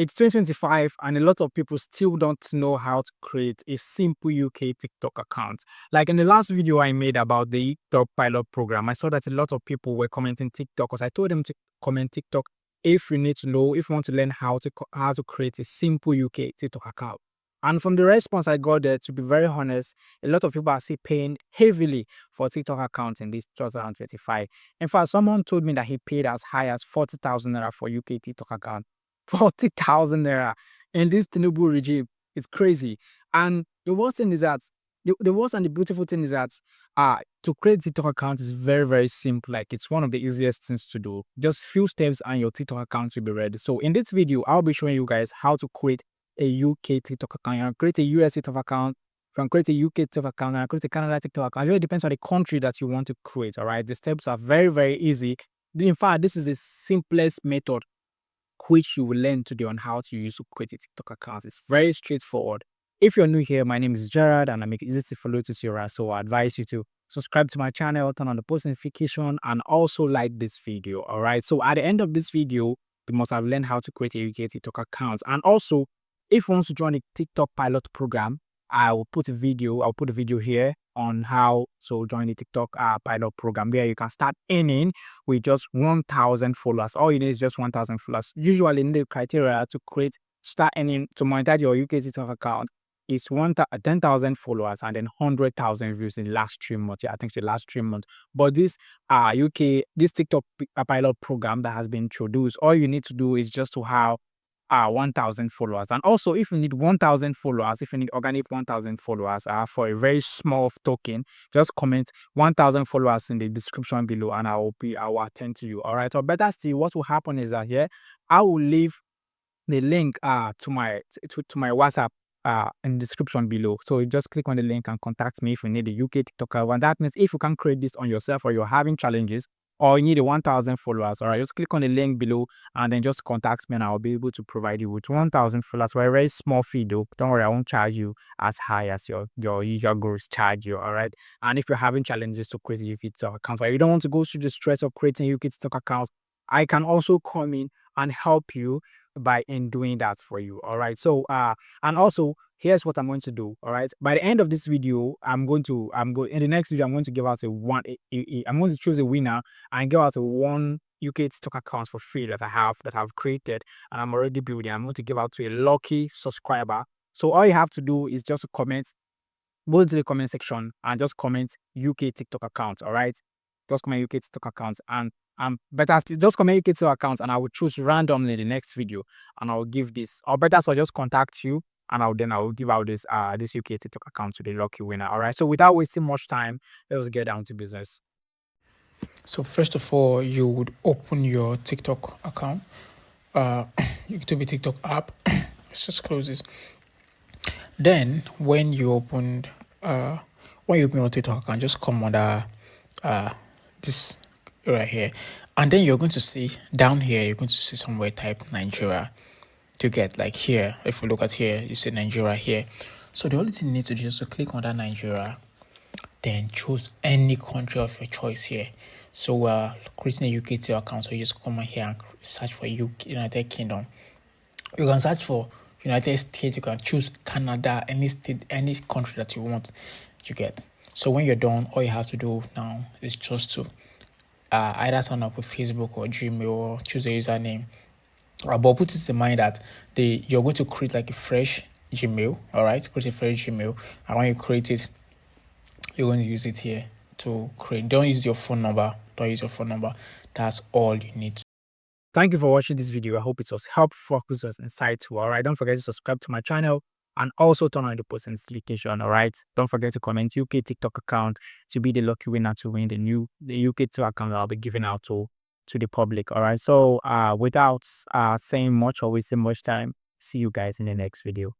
It's 2025 and a lot of people still don't know how to create a simple UK TikTok account. Like in the last video I made about the TikTok pilot program, I saw that a lot of people were commenting TikTok because I told them to comment TikTok if you need to know, if you want to learn how to create a simple UK TikTok account. And from the response I got there, to be very honest, a lot of people are still paying heavily for TikTok accounts in this 2025. In fact, someone told me that he paid as high as 40,000 naira for UK TikTok account. 40,000 naira in this Tinubu regime. It's crazy. And the worst thing is that the worst and the beautiful thing is that to create TikTok account is very, very simple. Like it's one of the easiest things to do. Just few steps and your TikTok account will be ready. So in this video, I'll be showing you guys how to create a UK TikTok account. You can create a US TikTok account, you can create a UK TikTok account, and create a Canada TikTok account. It really depends on the country that you want to create. All right. The steps are very, very easy. In fact, this is the simplest method which you will learn today on how to use to create a TikTok account. It's very straightforward. If you're new here, my name is Gerard and I make it easy to follow to Sierra. So I advise you to subscribe to my channel, turn on the post notification, and also like this video. All right. So at the end of this video, you must have learned how to create a UK TikTok account. And also, if you want to join the TikTok pilot program, I'll put a video here on how to join the TikTok pilot program where you can start earning with just 1,000 followers. All you need is just 1,000 followers. Usually, in the criteria to start earning, to monetize your UK TikTok account is 10,000 followers and then 100,000 views in the last 3 months. Yeah, I think it's the last 3 months. But this this TikTok pilot program that has been introduced, all you need to do is just to have 1,000 followers. And also, if you need 1,000 followers, if you need organic 1,000 followers for a very small token, just comment 1,000 followers in the description below and I will attend to you. All right. Or better still, what will happen is that here I will leave the link to my WhatsApp in the description below. So you just click on the link and contact me if you need a UK TikTok account. That means if you can create this on yourself or you're having challenges or you need a 1,000 followers, all right, just click on the link below and then just contact me and I'll be able to provide you with 1,000 followers for a very small fee though. Don't worry, I won't charge you as high as your usual gurus charge you, all right? And if you're having challenges to create a UK TikTok account or you don't want to go through the stress of creating a UK TikTok account, I can also come in and help you by in doing that for you. All right. So and also here's what I'm going to do. All right. By the end of this video, I'm going in the next video, I'm going to give out I'm going to choose a winner and give out a one UK stock account for free that I've created and I'm already building. I'm going to give out to a lucky subscriber. So all you have to do is just comment, go to the comment section and just comment UK TikTok account. All right. Just comment UK TikTok accounts and better still, just comment UK TikTok accounts and I will choose randomly the next video and I'll give this, or better so I'll just contact you and I'll give out this UK TikTok account to the lucky winner. All right. So without wasting much time, let's get down to business. So first of all, you would open your TikTok account. It could be TikTok app. Let's just close this. Then when you open your TikTok account, just come under this right here, and then you're going to see down here, you're going to see somewhere type Nigeria to get like here. If you look at here, you see Nigeria here. So the only thing you need to do is to click on that Nigeria, then choose any country of your choice here. So we're creating a UK TikTok account, so you just come on here and search for United Kingdom. You can search for United States, you can choose Canada, any state, any country that you want to get. So when you're done, all you have to do now is just to either sign up with Facebook or Gmail or choose a username. But put it in mind that you're going to create like a fresh Gmail, all right? Create a fresh Gmail, and when you create it, you're going to use it here to create. Don't use your phone number. That's all you need. Thank you for watching this video. I hope it was helpful, focused, was insightful. All right. Don't forget to subscribe to my channel and also turn on the post notification. All right. Don't forget to comment UK TikTok account to be the lucky winner to win the UK TikTok account that I'll be giving out to the public. All right. So without saying much or wasting much time, see you guys in the next video.